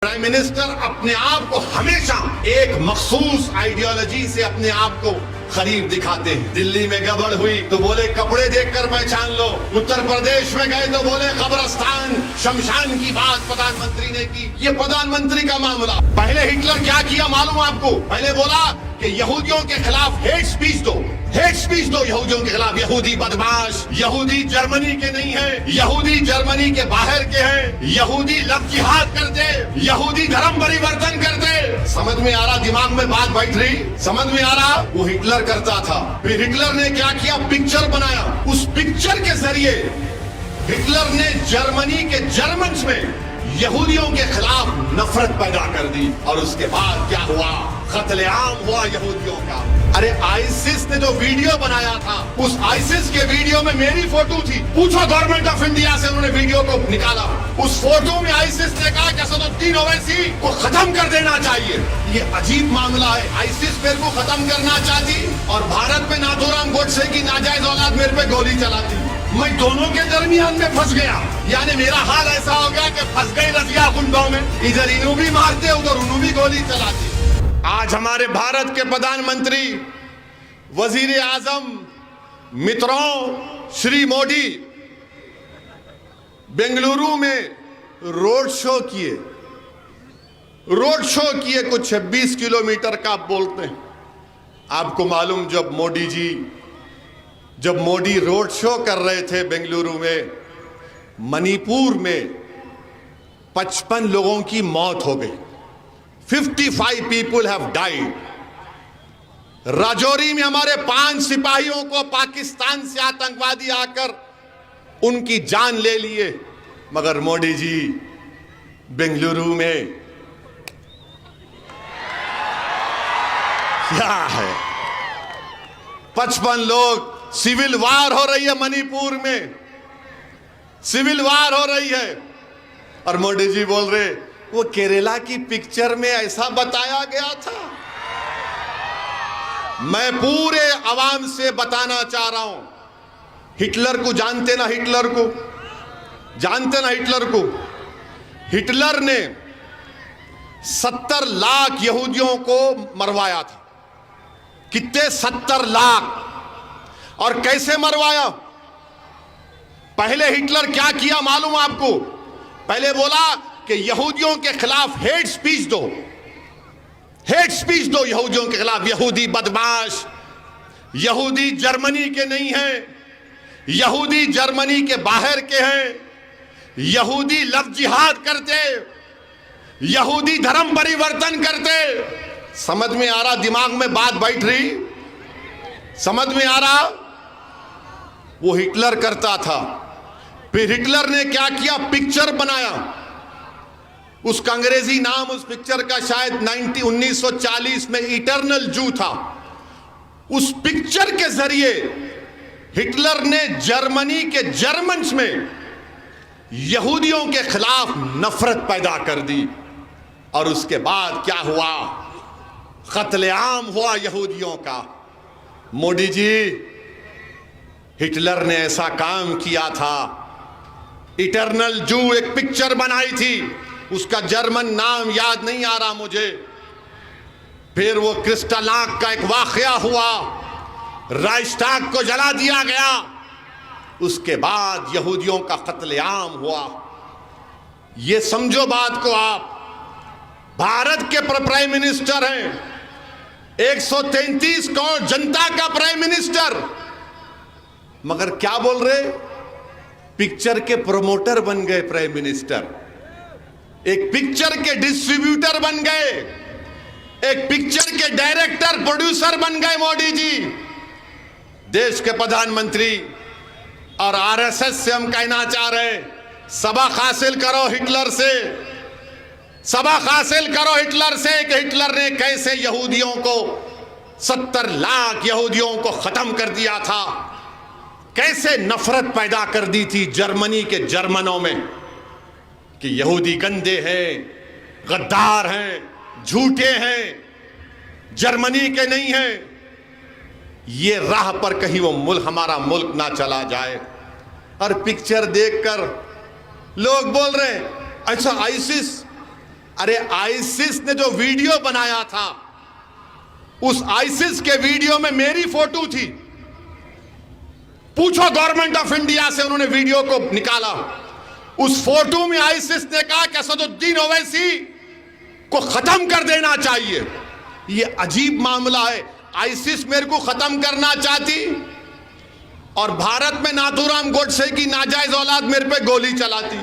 Prime minister अपने आप को हमेशा एक मखसूस आइडियोलॉजी से अपने आप को करीब दिखाते हैं। दिल्ली में गड़बड़ हुई तो बोले कपड़े देखकर पहचान लो, उत्तर प्रदेश में गए तो बोले कब्रिस्तान शमशान की बात प्रधानमंत्री ने की। ये प्रधानमंत्री का मामला। पहले हिटलर क्या किया मालूम आपको? पहले बोला कि यहूदियों के खिलाफ हेट स्पीच दो, हेट स्पीच दो यहूदियों के खिलाफ। यहूदी बदमाश, यहूदी जर्मनी के नहीं है, यहूदी जर्मनी के बाहर के हैं, यहूदी लव जिहाद कर दे, यहूदी धर्म परिवर्तन कर दे। समझ में आ रहा? दिमाग में बात बैठ रही? समझ में आ रहा? वो हिटलर करता था। फिर हिटलर ने क्या किया? पिक्चर बनाया। उस पिक्चर के जरिए हिटलर ने जर्मनी के जर्मन्स में यहूदियों के खिलाफ नफरत पैदा कर दी। और उसके बाद क्या हुआ? कत्लेआम हुआ यहूदियों का। अरे आईसिस ने जो वीडियो बनाया था, उस आईसिस के वीडियो में मेरी फोटो थी। पूछो गवर्नमेंट ऑफ इंडिया से, उन्होंने वीडियो को निकाला। उस फोटो में आईसिस ने कहा कि असदुद्दीन ओवैसी को खत्म कर देना चाहिए। ये अजीब मामला है। आईसिस मेरे को खत्म करना चाहती और भारत में नाथूराम गोडसे की नाजायज औलाद मेरे पे गोली चलाती। मैं दोनों के दरमियान में फंस गया। यानी मेरा हाल ऐसा हो गया कि फंस गई रजिया गुंडों में। इधर इन्हों भी मारते, उधर उन्हों भी गोली चलाती। आज हमारे भारत के प्रधानमंत्री, वजीर आजम मित्रों श्री मोदी बेंगलुरु में रोड शो किए। रोड शो किए कुछ 26 किलोमीटर का आप बोलते हैं। आपको मालूम, जब मोदी रोड शो कर रहे थे बेंगलुरु में, मणिपुर में 55 लोगों की मौत हो गई। 55 पीपल हैव डाइड। राजौरी में हमारे 5 सिपाहियों को पाकिस्तान से आतंकवादी आकर उनकी जान ले लिए। मगर मोदी जी बेंगलुरु में क्या है? 55 लोग। सिविल वार हो रही है मणिपुर में, सिविल वार हो रही है। और मोदी जी बोल रहे वो केरला की पिक्चर में ऐसा बताया गया था। मैं पूरे अवाम से बताना चाह रहा हूं, हिटलर को जानते ना? हिटलर को जानते ना? हिटलर को, हिटलर ने 70 लाख यहूदियों को मरवाया था। कितने? 70 लाख। और कैसे मरवाया? पहले हिटलर क्या किया मालूम आपको? पहले बोला कि यहूदियों के खिलाफ हेट स्पीच दो, हेट स्पीच दो यहूदियों के खिलाफ। यहूदी बदमाश, यहूदी जर्मनी के नहीं हैं, यहूदी जर्मनी के बाहर के हैं, यहूदी लव जिहाद करते, यहूदी धर्म परिवर्तन करते। समझ में आ रहा? दिमाग में बात बैठ रही? समझ में आ रहा? वो हिटलर करता था। फिर हिटलर ने क्या किया? पिक्चर बनाया। उसका अंग्रेजी नाम उस पिक्चर का शायद 1940 में इटर्नल जू था। उस पिक्चर के जरिए हिटलर ने जर्मनी के जर्मन्स में यहूदियों के खिलाफ नफरत पैदा कर दी। और उसके बाद क्या हुआ? कत्लेआम हुआ यहूदियों का। मोदी जी, हिटलर ने ऐसा काम किया था। इटर्नल जू एक पिक्चर बनाई थी, उसका जर्मन नाम याद नहीं आ रहा मुझे। फिर वो क्रिस्टलाक का एक वाकया हुआ, राइस्टाग को जला दिया गया। उसके बाद यहूदियों का कत्लेआम हुआ। ये समझो बात को आप। भारत के प्राइम मिनिस्टर हैं, 133 करोड़ जनता का प्राइम मिनिस्टर, मगर क्या बोल रहे? पिक्चर के प्रोमोटर बन गए प्राइम मिनिस्टर, एक पिक्चर के डिस्ट्रीब्यूटर बन गए, एक पिक्चर के डायरेक्टर प्रोड्यूसर बन गए मोदी जी। देश के प्रधानमंत्री और आरएसएस से हम कहना चाह रहे हैं, सबक हासिल करो हिटलर से, सबक हासिल करो हिटलर से कि हिटलर ने कैसे यहूदियों को 70 लाख यहूदियों को खत्म कर दिया था, कैसे नफरत पैदा कर दी थी जर्मनी के जर्मनों में कि यहूदी गंदे हैं, गद्दार हैं, झूठे हैं, जर्मनी के नहीं हैं। ये राह पर कहीं वो मुल्क, हमारा मुल्क ना चला जाए। और पिक्चर देखकर लोग बोल रहे हैं अच्छा आईसिस अरे आईसिस ने जो वीडियो बनाया था, उस आईसिस के वीडियो में मेरी फोटो थी। पूछो गवर्नमेंट ऑफ इंडिया से, उन्होंने वीडियो को निकाला। उस फोटो में आईसिस ने कहा कि असदुद्दीन ओवैसी को खत्म कर देना चाहिए। ये अजीब मामला है। आईसिस मेरे को खत्म करना चाहती और भारत में नाथूराम गोडसे की नाजायज औलाद मेरे पे गोली चलाती।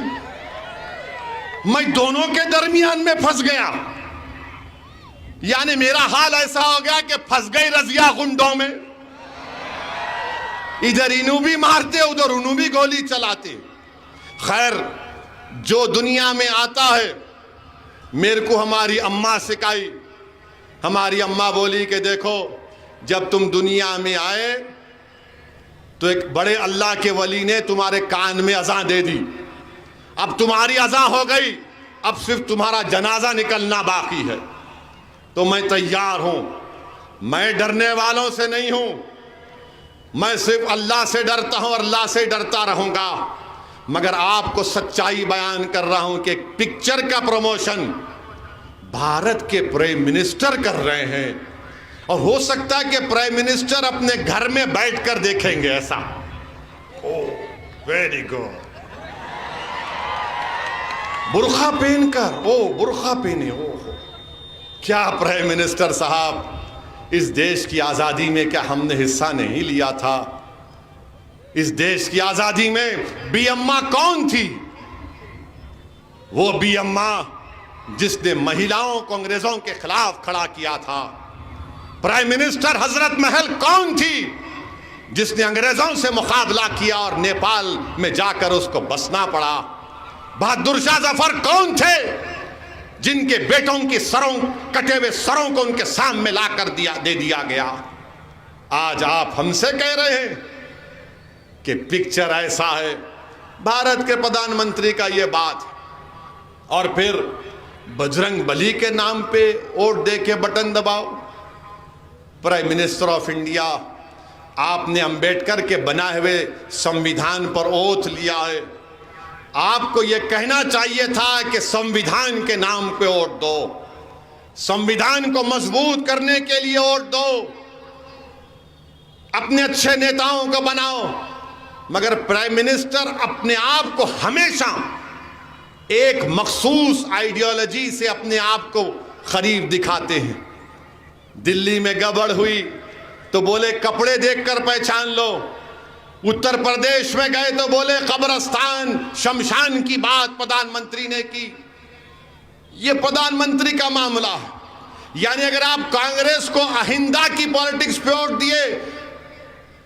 मैं दोनों के दरमियान में फंस गया। यानी मेरा हाल ऐसा हो गया कि फंस गई रजिया गुंडों में। इधर इन्हों भी मारते, उधर उन्हों भी गोली चलाते। खैर, जो दुनिया में आता है, मेरे को हमारी अम्मा सिखाई। हमारी अम्मा बोली कि देखो, जब तुम दुनिया में आए तो एक बड़े अल्लाह के वली ने तुम्हारे कान में अज़ान दे दी। अब तुम्हारी अज़ान हो गई, अब सिर्फ तुम्हारा जनाजा निकलना बाकी है। तो मैं तैयार हूं। मैं डरने वालों से नहीं हूं, मैं सिर्फ अल्लाह से डरता हूं और अल्लाह से डरता रहूंगा। मगर आपको सच्चाई बयान कर रहा हूं कि एक पिक्चर का प्रमोशन भारत के प्राइम मिनिस्टर कर रहे हैं, और हो सकता है कि प्राइम मिनिस्टर अपने घर में बैठकर देखेंगे ऐसा। Oh very good. बुर्खा पहनकर, ओ बुर्खा पहने, ओ क्या प्राइम मिनिस्टर साहब, इस देश की आजादी में क्या हमने हिस्सा नहीं लिया था? इस देश की आजादी में बी अम्मा कौन थी? वो बी अम्मा जिसने महिलाओं को अंग्रेजों के खिलाफ खड़ा किया था। प्राइम मिनिस्टर हजरत महल कौन थी जिसने अंग्रेजों से मुकाबला किया और नेपाल में जाकर उसको बसना पड़ा? बहादुर शाह जफर कौन थे जिनके बेटों की सरों, कटे हुए सरों को उनके सामने लाकर दे दिया गया? आज आप हमसे कह रहे हैं कि पिक्चर ऐसा है। भारत के प्रधानमंत्री का ये बात, और फिर बजरंग बली के नाम पे वोट दे के बटन दबाओ। प्राइम मिनिस्टर ऑफ इंडिया, आपने अंबेडकर के बनाए हुए संविधान पर ओथ लिया है। आपको यह कहना चाहिए था कि संविधान के नाम पे वोट दो, संविधान को मजबूत करने के लिए वोट दो, अपने अच्छे नेताओं को बनाओ। मगर प्राइम मिनिस्टर अपने आप को हमेशा एक मखसूस आइडियोलॉजी से अपने आप को करीब दिखाते हैं। दिल्ली में गड़बड़ हुई तो बोले कपड़े देखकर पहचान लो। उत्तर प्रदेश में गए तो बोले कब्रस्तान शमशान की बात प्रधानमंत्री ने की। ये प्रधानमंत्री का मामला है। यानी अगर आप कांग्रेस को अहिंदा की पॉलिटिक्स पे वोट दिए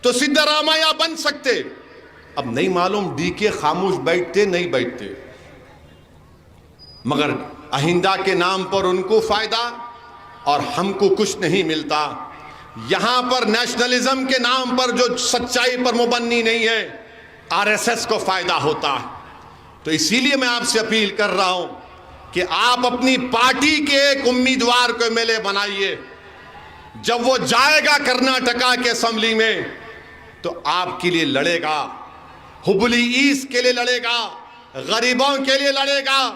तो सिद्धरामैया बन सकते। अब नहीं मालूम डीके खामोश बैठते नहीं बैठते, मगर अहिंदा के नाम पर उनको फायदा और हमको कुछ नहीं मिलता। यहां पर नेशनलिज्म के नाम पर जो सच्चाई पर मुबन्नी नहीं है, आरएसएस को फायदा होता है। तो इसीलिए मैं आपसे अपील कर रहा हूं कि आप अपनी पार्टी के एक उम्मीदवार को एमएलए बनाइए। जब वो जाएगा कर्नाटका के असेंबली में तो आपके लिए लड़ेगा, हुबली ईस्ट के लिए लड़ेगा, गरीबों के लिए लड़ेगा।